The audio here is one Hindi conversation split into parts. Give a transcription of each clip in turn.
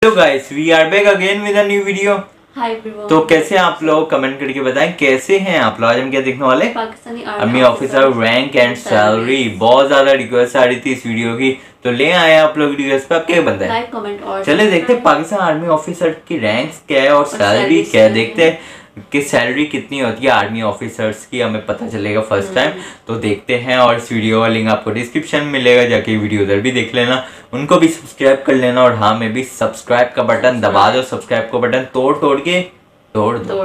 Hello guys, we are back again with a new video. Hi everyone. तो कैसे हैं आप लोग, कमेंट करके बताएं कैसे हैं आप लोग। आज हम क्या देखने वाले, Pakistani army officer rank and salary. बहुत ज्यादा रिक्वेस्ट आ रही थी इस वीडियो की, तो ले आए आप लोग रिक्वेस्ट पे। आप क्या बनता है, लाइक कमेंट और चले देखते हैं पाकिस्तान आर्मी ऑफिसर की रैंक्स क्या है और सैलरी क्या है। देखते हैं कि सैलरी कितनी होती है आर्मी ऑफिसर्स की, हमें पता चलेगा फर्स्ट टाइम। तो देखते हैं, और इस वीडियो का लिंक आपको डिस्क्रिप्शन में मिलेगा, जाके वीडियो उधर भी देख लेना, उनको भी सब्सक्राइब कर लेना। और हाँ, मैं भी सब्सक्राइब का बटन दबा दो, सब्सक्राइब का बटन तोड़ के तोड़ दो,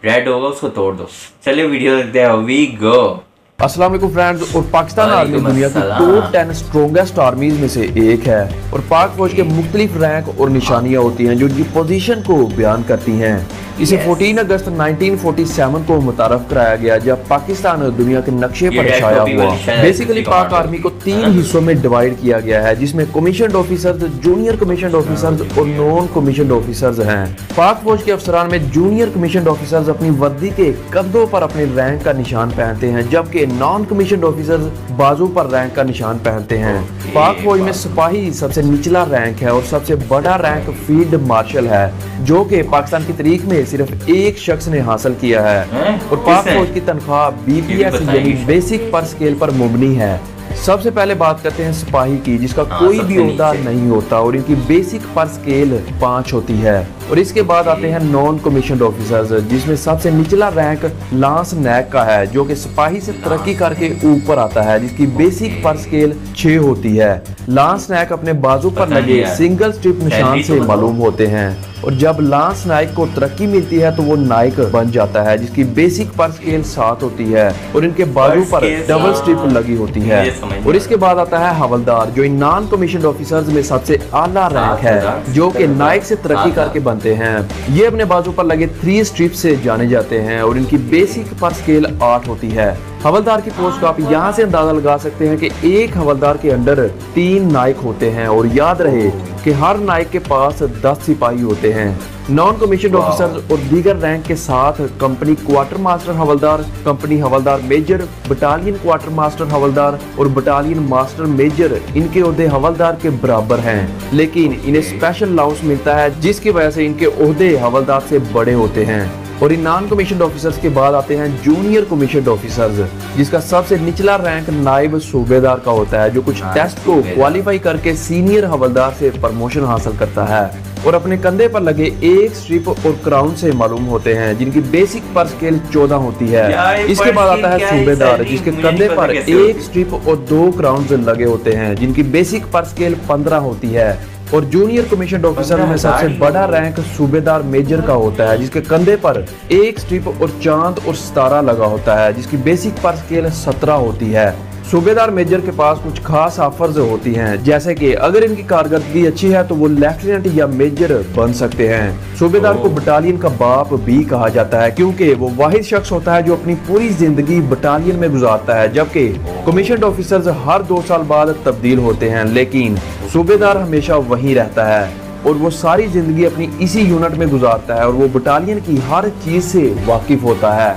रेड होगा उसको तोड़ दो। चलिए वीडियो देखते हैं, वी गो। अस्सलाम वालेकुम फ्रेंड्स। और पाकिस्तान आर्मी दुनिया की टॉप 10 स्ट्रॉन्गेस्ट आर्मीज में से एक है और पाक फौज के मुख्तलिफ रैंक और निशानियां होती हैं जो उनकी पोजीशन को बयान करती हैं। इसे 14 अगस्त 1947 को मुतारफ कराया गया जब पाकिस्तान दुनिया के नक्शे पर छाया हुआ। बेसिकली पाक आर्मी को 3 हिस्सों में डिवाइड किया गया है, जिसमें commissioned officers, junior commissioned officers और नॉन कमीशन्ड ऑफिसर्स हैं। पाक फौज के अफसरान में जूनियर कमीशन्ड ऑफिसर्स अपनी वर्दी के कंधों पर अपने रैंक का निशान पहनते हैं, जबकि नॉन कमीशन्ड ऑफिसर्स बाजू पर रैंक का निशान पहनते हैं। पाक फौज में सिपाही सबसे निचला रैंक है और सबसे बड़ा रैंक फील्ड मार्शल है, जो कि पाकिस्तान की तारीख में सिर्फ एक शख्स ने हासिल किया है। और पाक फौज की तनख्वाह BPS यानी बेसिक पर स्केल पर मुबनी है। सबसे पहले बात करते हैं सिपाही की, जिसका कोई भी ओहदा नहीं होता और इनकी बेसिक पर स्केल 5 होती है। और इसके बाद आते हैं नॉन कमीशन्ड ऑफिसर्स, जिसमें सबसे निचला रैंक लांस नैक का है, जो कि सिपाही से तरक्की करके ऊपर आता है, जिसकी बेसिक पर स्केल 6 होती है। लांस नैक अपने बाजू पर लगे सिंगल स्ट्रिप निशान से मालूम होते हैं और जब लांस नाइक को तरक्की मिलती है तो वो नाइक बन जाता है, जिसकी बेसिक पर स्केल 7 होती है और इनके बाजू पर डबल स्ट्रिप लगी होती है। और इसके बाद आता है हवलदार, जो इन नॉन कमीशन्ड ऑफिसर्स में सबसे आला रैंक है, जो कि नाइक से तरक्की करके बनते हैं। ये अपने बाजू पर लगे 3 स्ट्रिप से जाने जाते हैं और इनकी बेसिक पर स्केल 8 होती है। हवलदार की पोस्ट को आप यहाँ से अंदाजा लगा सकते हैं कि एक हवलदार के अंडर 3 नाइक होते हैं और याद रहे कि हर नाइक के पास 10 सिपाही होते हैं। नॉन कमीशन्ड ऑफिसर्स और दीगर रैंक के साथ कंपनी क्वार्टर मास्टर हवलदार, कंपनी हवलदार मेजर, बटालियन क्वार्टर मास्टर हवलदार और बटालियन मास्टर मेजर इनके ओहदे हवलदार के बराबर हैं, लेकिन इन्हें स्पेशल अलाउंस मिलता है जिसकी वजह से इनके ओहदे हवलदार से बड़े होते हैं। और इन नॉन कमीशन्ड ऑफिसर्स के बाद आते हैं जूनियर कमीशन्ड ऑफिसर्स, जिसका सबसे निचला रैंक नायब सूबेदार का होता है, जो कुछ टेस्ट को क्वालिफाई करके सीनियर हवलदार से प्रमोशन हासिल करता है और अपने कंधे पर लगे एक स्ट्रिप और क्राउन से मालूम होते हैं, जिनकी बेसिक पर स्केल 14 होती है। इसके बाद आता है सूबेदार, जिसके कंधे पर एक स्ट्रिप और 2 क्राउन लगे होते हैं, जिनकी बेसिक पर स्केल 15 होती है। और जूनियर कमीशन्ड ऑफिसर में सबसे बड़ा रैंक सूबेदार मेजर का होता है, जिसके कंधे पर एक स्ट्रिप और चांद और सितारा लगा होता है, जिसकी बेसिक पर स्केल 17 होती है। सूबेदार मेजर के पास कुछ खास ऑफर्स होती हैं, जैसे कि अगर इनकी कारकर्दगी अच्छी है तो वो लेफ्टिनेंट या मेजर बन सकते हैं। सूबेदार को बटालियन का बाप भी कहा जाता है, क्योंकि वो वाहिद शख्स होता है जो अपनी पूरी जिंदगी बटालियन में गुजारता है, जबकि कमीशन्ड ऑफिसर्स हर 2 साल बाद तब्दील होते हैं, लेकिन सूबेदार हमेशा वहीं रहता है और वो सारी जिंदगी अपनी इसी यूनिट में गुजारता है और वो बटालियन की हर चीज से वाकिफ होता है।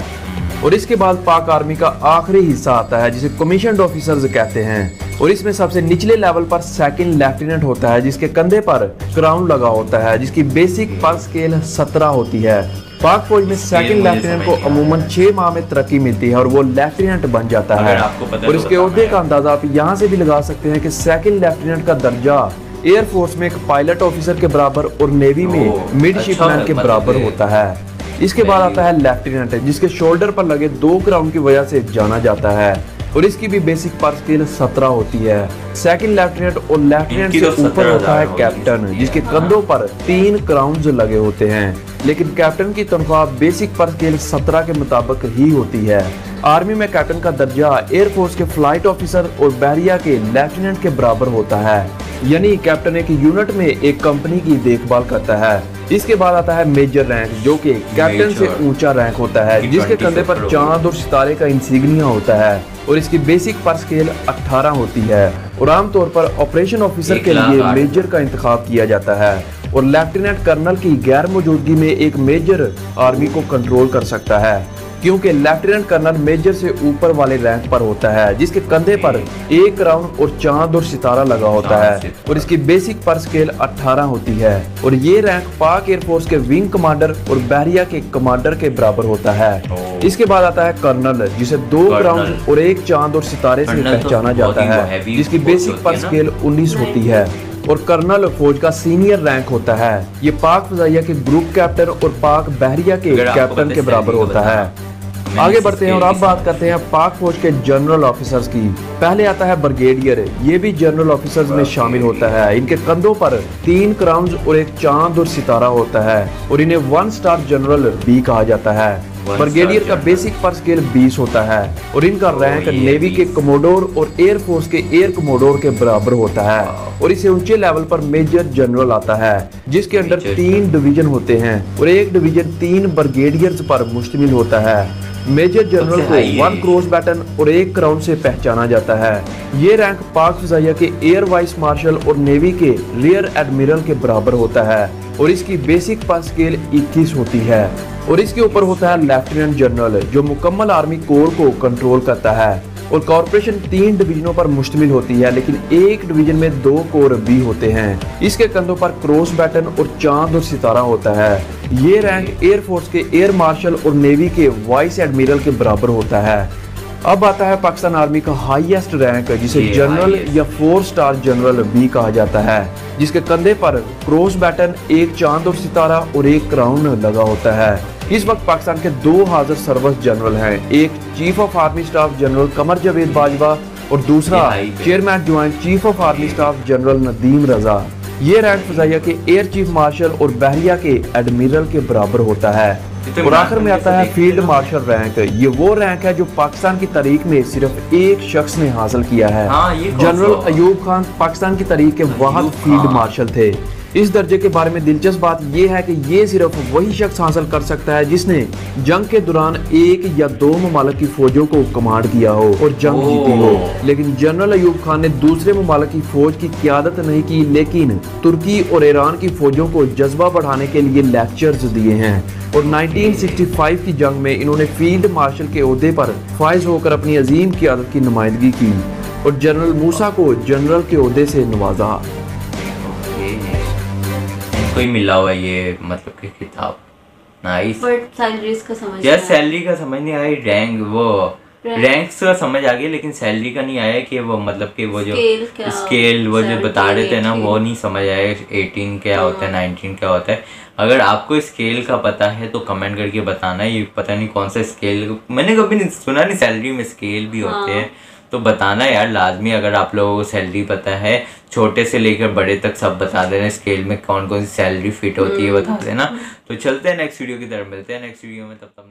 और इसके बाद पाक आर्मी का आखिरी हिस्सा आता है, जिसे कमीशन्ड ऑफिसर्स कहते हैं, और इसमें सबसे निचले लेवल पर सेकंड लेफ्टिनेंट होता है, जिसके कंधे पर क्राउन लगा होता है, जिसकी बेसिक पर स्केल 17 होती है। पाक फौज में सेकंड लेफ्टिनेंट को अमूमन 6 माह में तरक्की मिलती है और वो लेफ्टिनेंट बन जाता है। और इसके ओहदे का अंदाजा आप यहाँ से भी लगा सकते हैं कि सेकंड लेफ्टिनेंट का दर्जा एयरफोर्स में एक पायलट ऑफिसर के बराबर और नेवी में मिडशिपमैन के बराबर होता है। इसके बाद आता है लेफ्टिनेंट, जिसके शोल्डर पर लगे 2 क्राउन की वजह से जाना जाता है और इसकी भी बेसिक पर स्केल 17 होती है। सेकंड लेफ्टिनेंट और लेफ्टिनेंट से ऊपर होता है कैप्टन, जिसके कंधों पर 3 क्राउन्स लगे होते हैं, लेकिन कैप्टन की तनख्वाह बेसिक पर स्केल 17 के मुताबिक ही होती है। आर्मी में कैप्टन का दर्जा एयरफोर्स के फ्लाइट ऑफिसर और बहरिया के लेफ्टिनेंट के बराबर होता है, यानी कैप्टन एक यूनिट में एक कंपनी की देखभाल करता है। इसके बाद आता है मेजर रैंक, जो कि कैप्टन से ऊंचा रैंक होता है, जिसके कंधे पर चांद और सितारे का इंसिग्निया होता है और इसकी बेसिक पर स्केल 18 होती है। और आमतौर पर ऑपरेशन ऑफिसर के लिए मेजर का इंतखाब किया जाता है और लेफ्टिनेंट कर्नल की गैर मौजूदगी में एक मेजर आर्मी को कंट्रोल कर सकता है। क्योंकि लेफ्टिनेंट कर्नल मेजर से ऊपर वाले रैंक पर होता है, जिसके कंधे पर एक क्राउन और चांद और सितारा लगा होता है और इसकी बेसिक पर स्केल 18 होती है। और ये रैंक पाक एयरफोर्स के विंग कमांडर और बहरिया के कमांडर के बराबर होता है। इसके बाद आता है कर्नल, जिसे 2 क्राउन और एक चांद और सितारे से पहचाना जाता है, जिसकी बेसिक पर स्केल 19 होती है। और कर्नल फौज का सीनियर रैंक होता है। ये पाक फजाइया के ग्रुप कैप्टन और पाक बहरिया के कैप्टन के बराबर होता है। आगे बढ़ते हैं और अब बात करते हैं पाक फौज के जनरल ऑफिसर्स की। पहले आता है ब्रिगेडियर, ये भी जनरल ऑफिसर्स में शामिल होता है। इनके कंधों पर 3 क्राउन्स और एक चांद और सितारा होता है और इन्हें 1 स्टार जनरल भी कहा जाता है। ब्रिगेडियर का बेसिक पर स्केल 20 होता है और इनका रैंक नेवी के कमोडोर और एयरफोर्स के एयर कमोडोर के बराबर होता है। और इसे ऊंचे लेवल पर मेजर जनरल आता है, जिसके अंडर 3 डिवीजन होते हैं और एक डिवीजन 3 ब्रिगेडियर्स पर मुश्तमिल होता है। मेजर जनरल को 1 क्रॉस बैटन और 1 क्राउन से पहचाना जाता है। ये रैंक पाक फजाइया के एयर वाइस मार्शल और नेवी के रियर एडमिरल के बराबर होता है और इसकी बेसिक पर स्केल 21 होती है। और इसके ऊपर होता है लेफ्टिनेंट जनरल, जो मुकम्मल आर्मी कोर को कंट्रोल करता है। और कॉर्पोरेशन 3 डिवीजनों पर मुश्तमिल होती है, लेकिन एक डिवीजन में 2 कोर भी होते हैं। इसके कंधों पर क्रॉस बैटन और चांद और सितारा होता है। ये रैंक एयरफोर्स के एयर मार्शल और नेवी के वाइस एडमिरल के बराबर होता है। अब आता है पाकिस्तान आर्मी का हाईएस्ट रैंक, जिसे जनरल या 4 स्टार जनरल भी कहा जाता है, जिसके कंधे पर क्रॉस बैटन, एक चांद और सितारा और एक क्राउन लगा होता है। इस वक्त पाकिस्तान के 2 हाजिर सर्विस जनरल हैं, एक chief of army staff general Qamar Javed Bajwa और दूसरा chairman joint chief of army staff general Nadeem Raza. ये रैंक फजाइया के एयर चीफ मार्शल और बहरिया के एडमिरल के बराबर होता है। और आखिर में आता है फील्ड मार्शल रैंक। ये वो रैंक है जो पाकिस्तान की तारीख में सिर्फ एक शख्स ने हासिल किया है। जनरल अयूब खान पाकिस्तान की तारीख के वाहिद फील्ड मार्शल थे। इस दर्जे के बारे में दिलचस्प बात यह है कि ये सिर्फ वही शख्स हासिल कर सकता है जिसने जंग के दौरान 1 या 2 ममालिक की फौजों को कमांड किया हो और जंग जीती हो। लेकिन जनरल अयूब खान ने दूसरे ममालिक की फौज की क़यादत नहीं की, लेकिन तुर्की और ईरान की फौजों को जज्बा बढ़ाने के लिए लेक्चर्स दिए हैं। और 1965 की जंग में इन्होंने फील्ड मार्शल के ओहदे पर फाइज होकर अपनी अजीम क़यादत की नुमाइंदगी की और जनरल मूसा को जनरल के ओहदे से नवाजा। कोई मिला हुआ ये मतलब कि किताब नाइस। बट सैलरीज का समझ यार सैलरी का समझ नहीं आई, रैंक्स का समझ आ गया, लेकिन सैलरी का नहीं आया कि वो मतलब कि वो जो स्केल वो जो बता रहे थे ना वो नहीं समझ आया। 18 क्या होता है, 19 क्या होता है। अगर आपको स्केल का पता है तो कमेंट करके बताना। ये पता नहीं कौन सा स्केल, मैंने कभी नहीं सुना, नहीं सैलरी में स्केल भी होते हैं तो बताना यार लाजमी। अगर आप लोगों को सैलरी पता है, छोटे से लेकर बड़े तक सब बता देना, स्केल में कौन कौन सी सैलरी फिट होती है बता देना। तो चलते हैं नेक्स्ट वीडियो की तरफ, मिलते हैं नेक्स्ट वीडियो में, तब तक